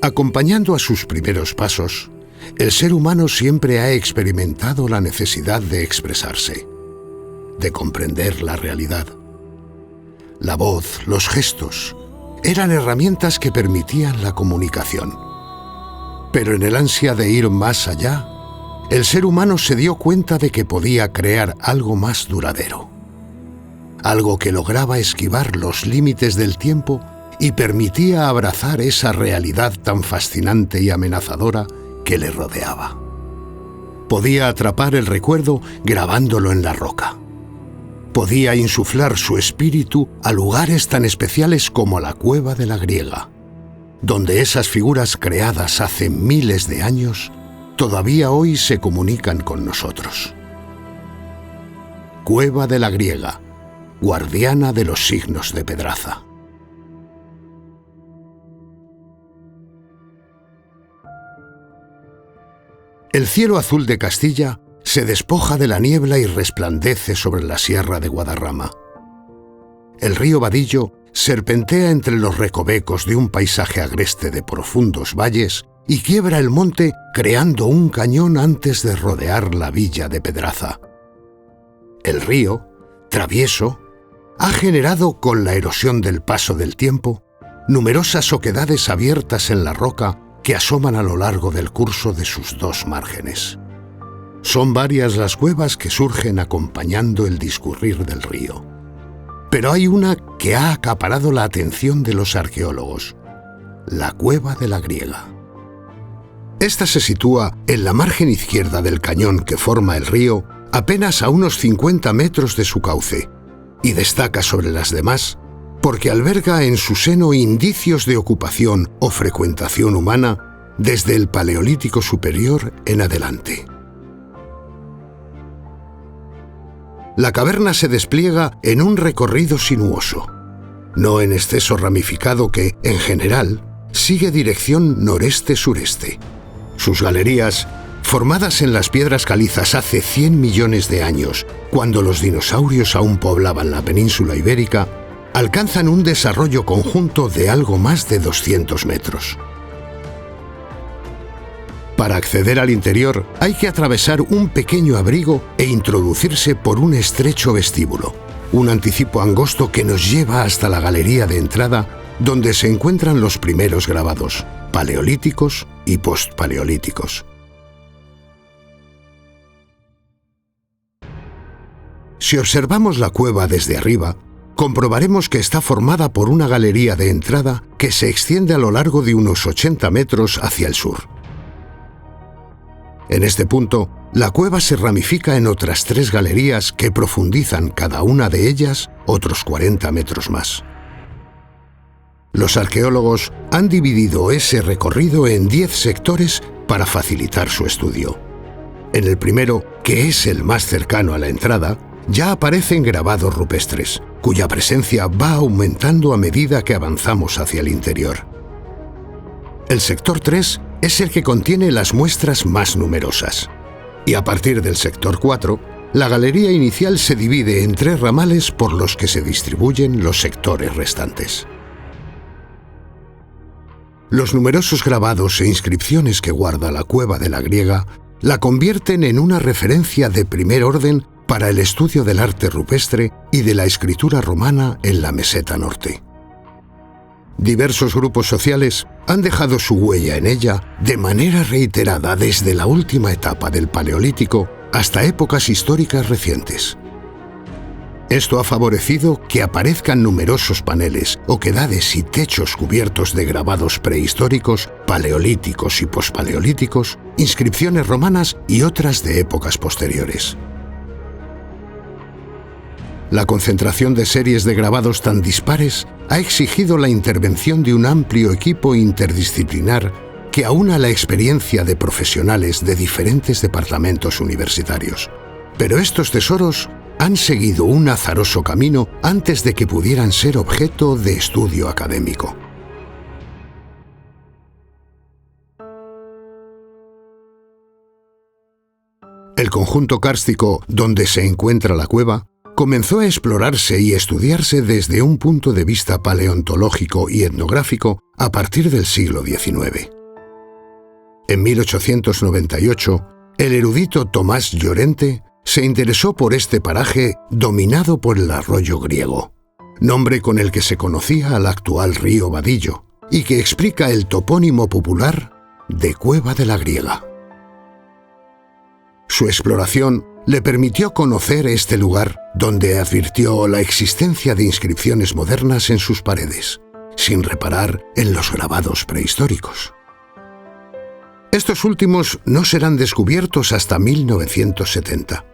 Acompañando a sus primeros pasos, el ser humano siempre ha experimentado la necesidad de expresarse, de comprender la realidad. La voz, los gestos, eran herramientas que permitían la comunicación. Pero en el ansia de ir más allá, el ser humano se dio cuenta de que podía crear algo más duradero. Algo que lograba esquivar los límites del tiempo y permitía abrazar esa realidad tan fascinante y amenazadora que le rodeaba. Podía atrapar el recuerdo grabándolo en la roca. Podía insuflar su espíritu a lugares tan especiales como la Cueva de la Griega, donde esas figuras creadas hace miles de años todavía hoy se comunican con nosotros. Cueva de la Griega, guardiana de los signos de Pedraza. El cielo azul de Castilla se despoja de la niebla y resplandece sobre la sierra de Guadarrama. El río Vadillo serpentea entre los recovecos de un paisaje agreste de profundos valles y quiebra el monte creando un cañón antes de rodear la villa de Pedraza. El río, travieso, ha generado con la erosión del paso del tiempo numerosas oquedades abiertas en la roca que asoman a lo largo del curso de sus dos márgenes. Son varias las cuevas que surgen acompañando el discurrir del río. Pero hay una que ha acaparado la atención de los arqueólogos: la Cueva de la Griega. Esta se sitúa en la margen izquierda del cañón que forma el río, apenas a unos 50 metros de su cauce, y destaca sobre las demás porque alberga en su seno indicios de ocupación o frecuentación humana desde el Paleolítico Superior en adelante. La caverna se despliega en un recorrido sinuoso, no en exceso ramificado que, en general, sigue dirección noreste-sureste. Sus galerías, formadas en las piedras calizas hace 100 millones de años, cuando los dinosaurios aún poblaban la península ibérica, alcanzan un desarrollo conjunto de algo más de 200 metros. Para acceder al interior hay que atravesar un pequeño abrigo e introducirse por un estrecho vestíbulo, un anticipo angosto que nos lleva hasta la galería de entrada, donde se encuentran los primeros grabados, paleolíticos y postpaleolíticos. Si observamos la cueva desde arriba, comprobaremos que está formada por una galería de entrada que se extiende a lo largo de unos 80 metros hacia el sur. En este punto, la cueva se ramifica en otras 3 galerías que profundizan cada una de ellas otros 40 metros más. Los arqueólogos han dividido ese recorrido en 10 sectores para facilitar su estudio. En el primero, que es el más cercano a la entrada, ya aparecen grabados rupestres, cuya presencia va aumentando a medida que avanzamos hacia el interior. El sector 3 es el que contiene las muestras más numerosas. Y a partir del sector 4, la galería inicial se divide en 3 ramales por los que se distribuyen los sectores restantes. Los numerosos grabados e inscripciones que guarda la Cueva de la Griega la convierten en una referencia de primer orden para el estudio del arte rupestre y de la escritura romana en la meseta norte. Diversos grupos sociales han dejado su huella en ella de manera reiterada desde la última etapa del Paleolítico hasta épocas históricas recientes. Esto ha favorecido que aparezcan numerosos paneles, oquedades y techos cubiertos de grabados prehistóricos, paleolíticos y pospaleolíticos, inscripciones romanas y otras de épocas posteriores. La concentración de series de grabados tan dispares ha exigido la intervención de un amplio equipo interdisciplinar que aúna la experiencia de profesionales de diferentes departamentos universitarios. Pero estos tesoros han seguido un azaroso camino antes de que pudieran ser objeto de estudio académico. El conjunto kárstico donde se encuentra la cueva comenzó a explorarse y estudiarse desde un punto de vista paleontológico y etnográfico a partir del siglo XIX. En 1898, el erudito Tomás Llorente se interesó por este paraje dominado por el arroyo griego, nombre con el que se conocía al actual río Badillo, y que explica el topónimo popular de Cueva de la Griega. Su exploración le permitió conocer este lugar, donde advirtió la existencia de inscripciones modernas en sus paredes, sin reparar en los grabados prehistóricos. Estos últimos no serán descubiertos hasta 1970,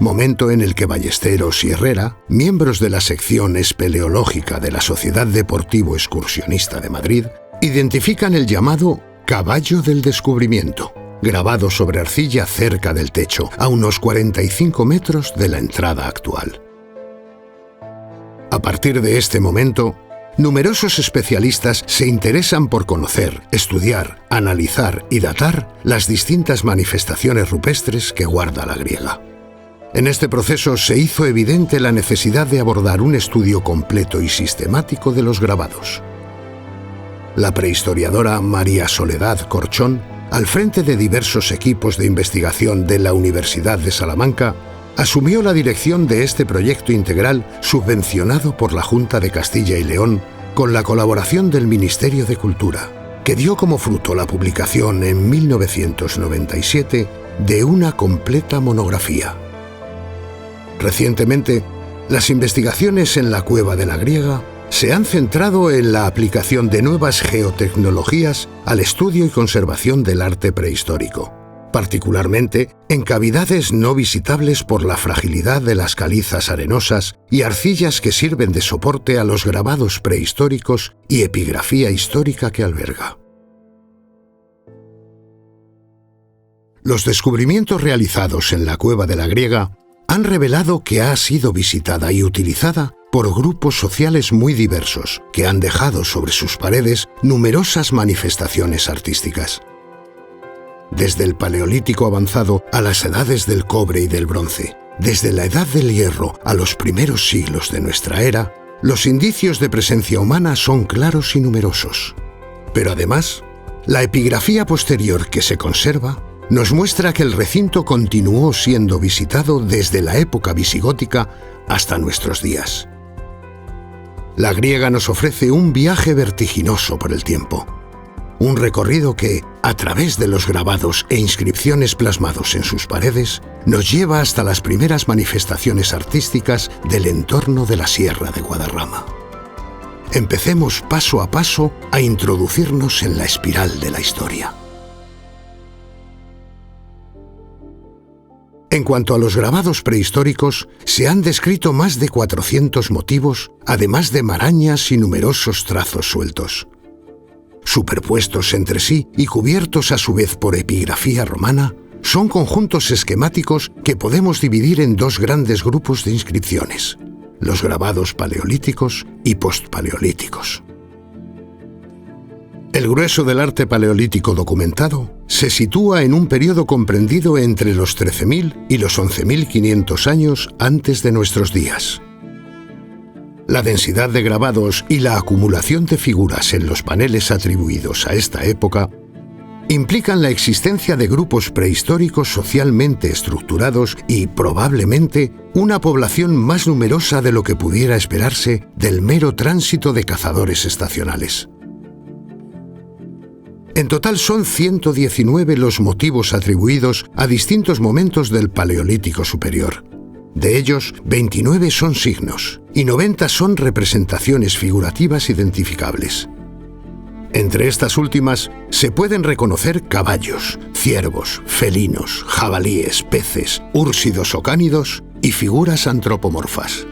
momento en el que Ballesteros y Herrera, miembros de la sección espeleológica de la Sociedad Deportivo Excursionista de Madrid, identifican el llamado Caballo del Descubrimiento, grabado sobre arcilla cerca del techo, a unos 45 metros de la entrada actual. A partir de este momento, numerosos especialistas se interesan por conocer, estudiar, analizar y datar las distintas manifestaciones rupestres que guarda la griega. En este proceso se hizo evidente la necesidad de abordar un estudio completo y sistemático de los grabados. La prehistoriadora María Soledad Corchón, al frente de diversos equipos de investigación de la Universidad de Salamanca, asumió la dirección de este proyecto integral subvencionado por la Junta de Castilla y León con la colaboración del Ministerio de Cultura, que dio como fruto la publicación en 1997 de una completa monografía. Recientemente, las investigaciones en la Cueva de la Griega se han centrado en la aplicación de nuevas geotecnologías al estudio y conservación del arte prehistórico, particularmente en cavidades no visitables por la fragilidad de las calizas arenosas y arcillas que sirven de soporte a los grabados prehistóricos y epigrafía histórica que alberga. Los descubrimientos realizados en la Cueva de la Griega han revelado que ha sido visitada y utilizada por grupos sociales muy diversos, que han dejado sobre sus paredes numerosas manifestaciones artísticas. Desde el Paleolítico avanzado a las edades del cobre y del bronce, desde la Edad del Hierro a los primeros siglos de nuestra era, los indicios de presencia humana son claros y numerosos. Pero además, la epigrafía posterior que se conserva nos muestra que el recinto continuó siendo visitado desde la época visigótica hasta nuestros días. La griega nos ofrece un viaje vertiginoso por el tiempo, un recorrido que, a través de los grabados e inscripciones plasmados en sus paredes, nos lleva hasta las primeras manifestaciones artísticas del entorno de la Sierra de Guadarrama. Empecemos paso a paso a introducirnos en la espiral de la historia. En cuanto a los grabados prehistóricos, se han descrito más de 400 motivos, además de marañas y numerosos trazos sueltos. Superpuestos entre sí y cubiertos a su vez por epigrafía romana, son conjuntos esquemáticos que podemos dividir en dos grandes grupos de inscripciones: los grabados paleolíticos y postpaleolíticos. El grueso del arte paleolítico documentado se sitúa en un periodo comprendido entre los 13.000 y los 11.500 años antes de nuestros días. La densidad de grabados y la acumulación de figuras en los paneles atribuidos a esta época implican la existencia de grupos prehistóricos socialmente estructurados y, probablemente, una población más numerosa de lo que pudiera esperarse del mero tránsito de cazadores estacionales. En total son 119 los motivos atribuidos a distintos momentos del Paleolítico Superior. De ellos, 29 son signos y 90 son representaciones figurativas identificables. Entre estas últimas se pueden reconocer caballos, ciervos, felinos, jabalíes, peces, úrsidos o cánidos y figuras antropomorfas.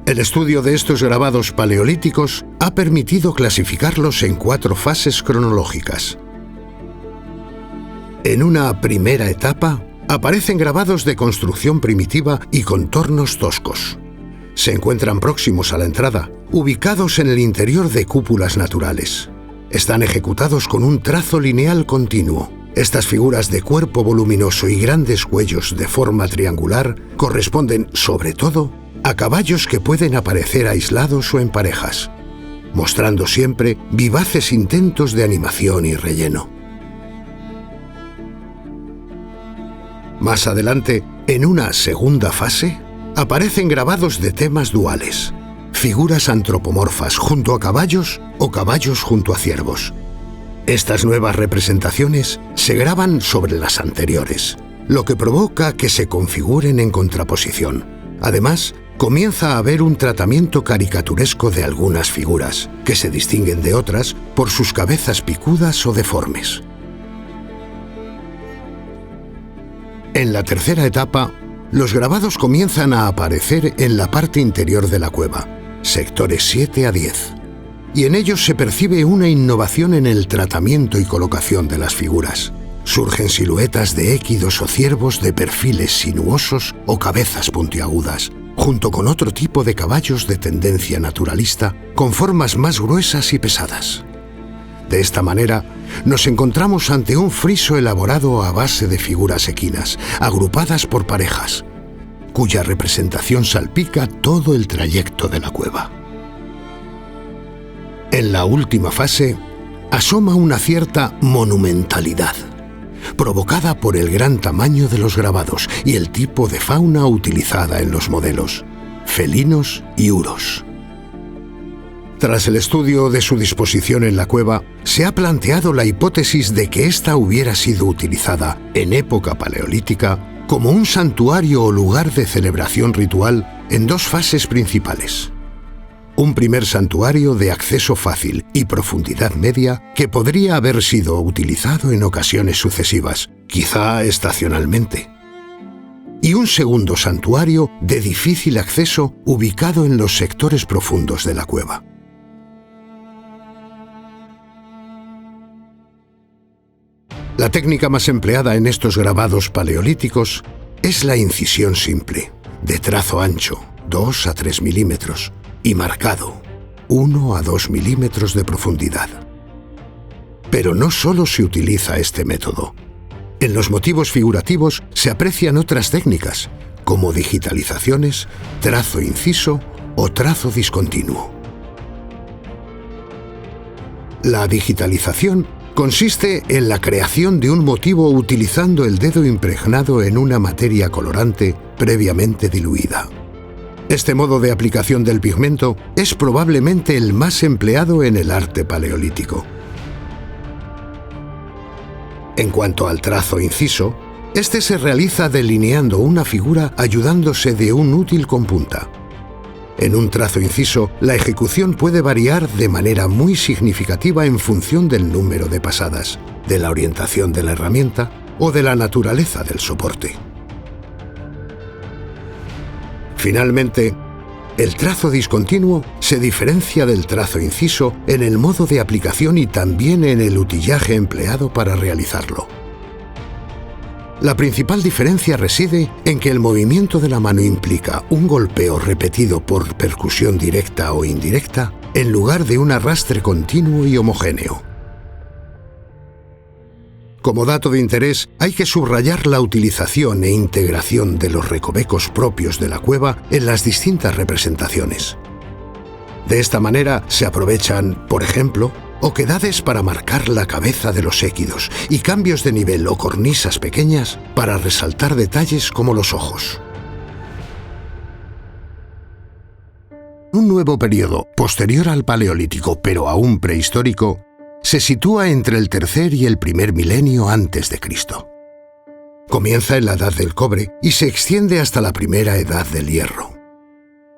El estudio de estos grabados paleolíticos ha permitido clasificarlos en 4 fases cronológicas. En una primera etapa, aparecen grabados de construcción primitiva y contornos toscos. Se encuentran próximos a la entrada, ubicados en el interior de cúpulas naturales. Están ejecutados con un trazo lineal continuo. Estas figuras de cuerpo voluminoso y grandes cuellos de forma triangular corresponden, sobre todo, a caballos que pueden aparecer aislados o en parejas. mostrando siempre vivaces intentos de animación y relleno. Más adelante, en una segunda fase, aparecen grabados de temas duales, figuras antropomorfas junto a caballos o caballos junto a ciervos. Estas nuevas representaciones se graban sobre las anteriores, lo que provoca que se configuren en contraposición. Además, comienza a haber un tratamiento caricaturesco de algunas figuras, que se distinguen de otras por sus cabezas picudas o deformes. En la tercera etapa, los grabados comienzan a aparecer en la parte interior de la cueva, sectores 7 a 10, y en ellos se percibe una innovación en el tratamiento y colocación de las figuras. Surgen siluetas de équidos o ciervos de perfiles sinuosos o cabezas puntiagudas, junto con otro tipo de caballos de tendencia naturalista, con formas más gruesas y pesadas. De esta manera, nos encontramos ante un friso elaborado a base de figuras equinas, agrupadas por parejas, cuya representación salpica todo el trayecto de la cueva. En la última fase, asoma una cierta monumentalidad, provocada por el gran tamaño de los grabados y el tipo de fauna utilizada en los modelos, felinos y uros. Tras el estudio de su disposición en la cueva, se ha planteado la hipótesis de que ésta hubiera sido utilizada en época paleolítica como un santuario o lugar de celebración ritual en dos fases principales. Un primer santuario de acceso fácil y profundidad media que podría haber sido utilizado en ocasiones sucesivas, quizá estacionalmente. Y un segundo santuario de difícil acceso ubicado en los sectores profundos de la cueva. La técnica más empleada en estos grabados paleolíticos es la incisión simple, de trazo ancho, 2 a 3 milímetros, y marcado, 1 a 2 milímetros de profundidad. Pero no solo se utiliza este método. En los motivos figurativos se aprecian otras técnicas, como digitalizaciones, trazo inciso o trazo discontinuo. La digitalización consiste en la creación de un motivo utilizando el dedo impregnado en una materia colorante previamente diluida. Este modo de aplicación del pigmento es probablemente el más empleado en el arte paleolítico. En cuanto al trazo inciso, este se realiza delineando una figura ayudándose de un útil con punta. En un trazo inciso, la ejecución puede variar de manera muy significativa en función del número de pasadas, de la orientación de la herramienta o de la naturaleza del soporte. Finalmente, el trazo discontinuo se diferencia del trazo inciso en el modo de aplicación y también en el utillaje empleado para realizarlo. La principal diferencia reside en que el movimiento de la mano implica un golpeo repetido por percusión directa o indirecta en lugar de un arrastre continuo y homogéneo. Como dato de interés, hay que subrayar la utilización e integración de los recovecos propios de la cueva en las distintas representaciones. De esta manera se aprovechan, por ejemplo, oquedades para marcar la cabeza de los équidos y cambios de nivel o cornisas pequeñas para resaltar detalles como los ojos. Un nuevo periodo, posterior al Paleolítico pero aún prehistórico, se sitúa entre el tercer y el primer milenio antes de Cristo. Comienza en la Edad del Cobre y se extiende hasta la primera Edad del Hierro.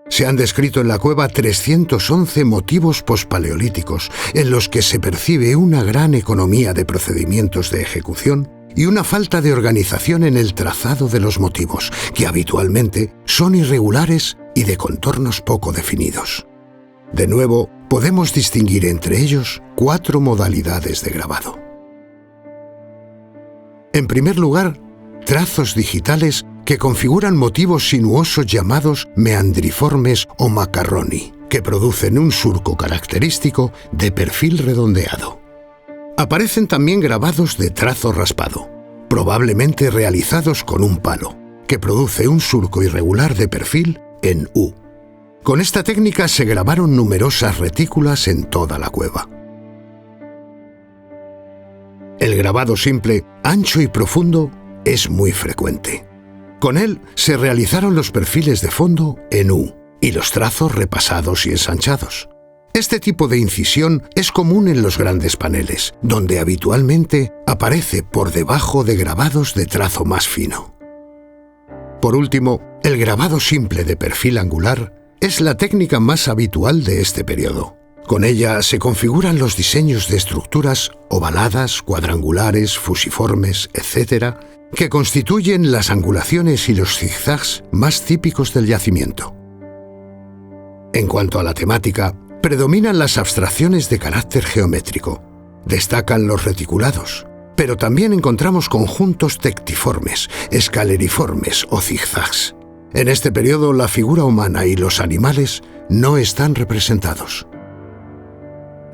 Se han descrito en la cueva 311 motivos pospaleolíticos en los que se percibe una gran economía de procedimientos de ejecución y una falta de organización en el trazado de los motivos, que habitualmente son irregulares y de contornos poco definidos. De nuevo, podemos distinguir entre ellos 4 modalidades de grabado. En primer lugar, trazos digitales que configuran motivos sinuosos llamados meandriformes o macarroni, que producen un surco característico de perfil redondeado. Aparecen también grabados de trazo raspado, probablemente realizados con un palo, que produce un surco irregular de perfil en U. Con esta técnica se grabaron numerosas retículas en toda la cueva. El grabado simple, ancho y profundo, es muy frecuente. Con él se realizaron los perfiles de fondo en U y los trazos repasados y ensanchados. Este tipo de incisión es común en los grandes paneles, donde habitualmente aparece por debajo de grabados de trazo más fino. Por último, el grabado simple de perfil angular es la técnica más habitual de este periodo. Con ella se configuran los diseños de estructuras ovaladas, cuadrangulares, fusiformes, etc., que constituyen las angulaciones y los zigzags más típicos del yacimiento. En cuanto a la temática, predominan las abstracciones de carácter geométrico. Destacan los reticulados, pero también encontramos conjuntos tectiformes, escaleriformes o zigzags. En este periodo, la figura humana y los animales no están representados.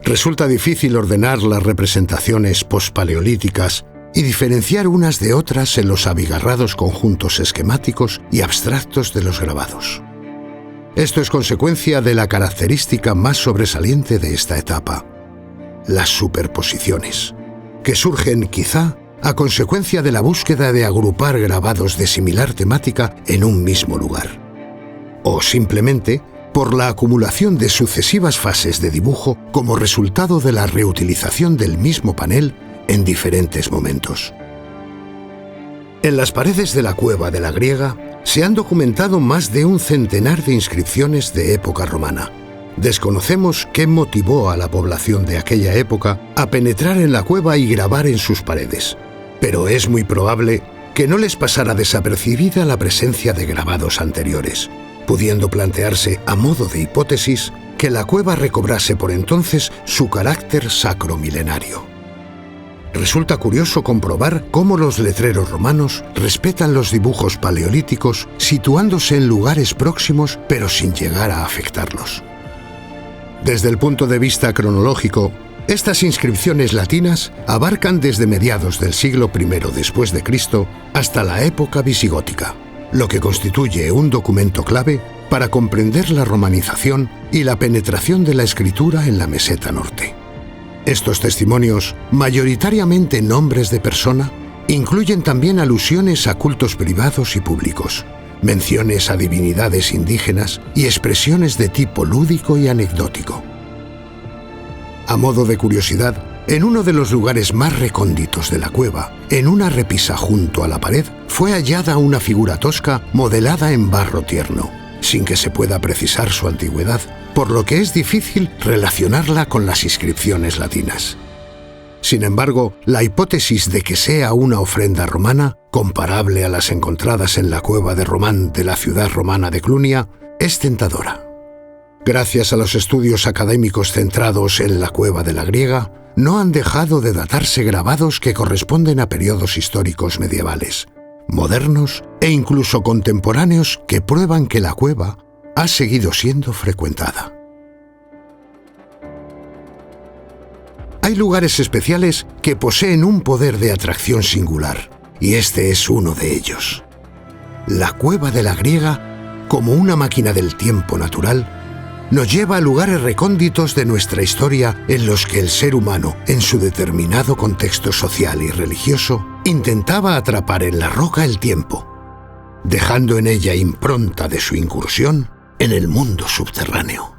Resulta difícil ordenar las representaciones pospaleolíticas y diferenciar unas de otras en los abigarrados conjuntos esquemáticos y abstractos de los grabados. Esto es consecuencia de la característica más sobresaliente de esta etapa, las superposiciones, que surgen quizá a consecuencia de la búsqueda de agrupar grabados de similar temática en un mismo lugar, o simplemente por la acumulación de sucesivas fases de dibujo como resultado de la reutilización del mismo panel en diferentes momentos. En las paredes de la cueva de la Griega se han documentado más de un centenar de inscripciones de época romana. Desconocemos qué motivó a la población de aquella época a penetrar en la cueva y grabar en sus paredes, pero es muy probable que no les pasara desapercibida la presencia de grabados anteriores, pudiendo plantearse, a modo de hipótesis, que la cueva recobrase por entonces su carácter sacro-milenario. Resulta curioso comprobar cómo los letreros romanos respetan los dibujos paleolíticos situándose en lugares próximos pero sin llegar a afectarlos. Desde el punto de vista cronológico, estas inscripciones latinas abarcan desde mediados del siglo I después de Cristo hasta la época visigótica, lo que constituye un documento clave para comprender la romanización y la penetración de la escritura en la meseta norte. Estos testimonios, mayoritariamente nombres de persona, incluyen también alusiones a cultos privados y públicos, menciones a divinidades indígenas y expresiones de tipo lúdico y anecdótico. A modo de curiosidad, en uno de los lugares más recónditos de la cueva, en una repisa junto a la pared, fue hallada una figura tosca modelada en barro tierno, sin que se pueda precisar su antigüedad, por lo que es difícil relacionarla con las inscripciones latinas. Sin embargo, la hipótesis de que sea una ofrenda romana, comparable a las encontradas en la cueva de Román de la ciudad romana de Clunia, es tentadora. Gracias a los estudios académicos centrados en la cueva de la Griega, no han dejado de datarse grabados que corresponden a periodos históricos medievales, modernos e incluso contemporáneos que prueban que la cueva ha seguido siendo frecuentada. Hay lugares especiales que poseen un poder de atracción singular, y este es uno de ellos. La cueva de la Griega, como una máquina del tiempo natural, nos lleva a lugares recónditos de nuestra historia en los que el ser humano, en su determinado contexto social y religioso, intentaba atrapar en la roca el tiempo, dejando en ella impronta de su incursión en el mundo subterráneo.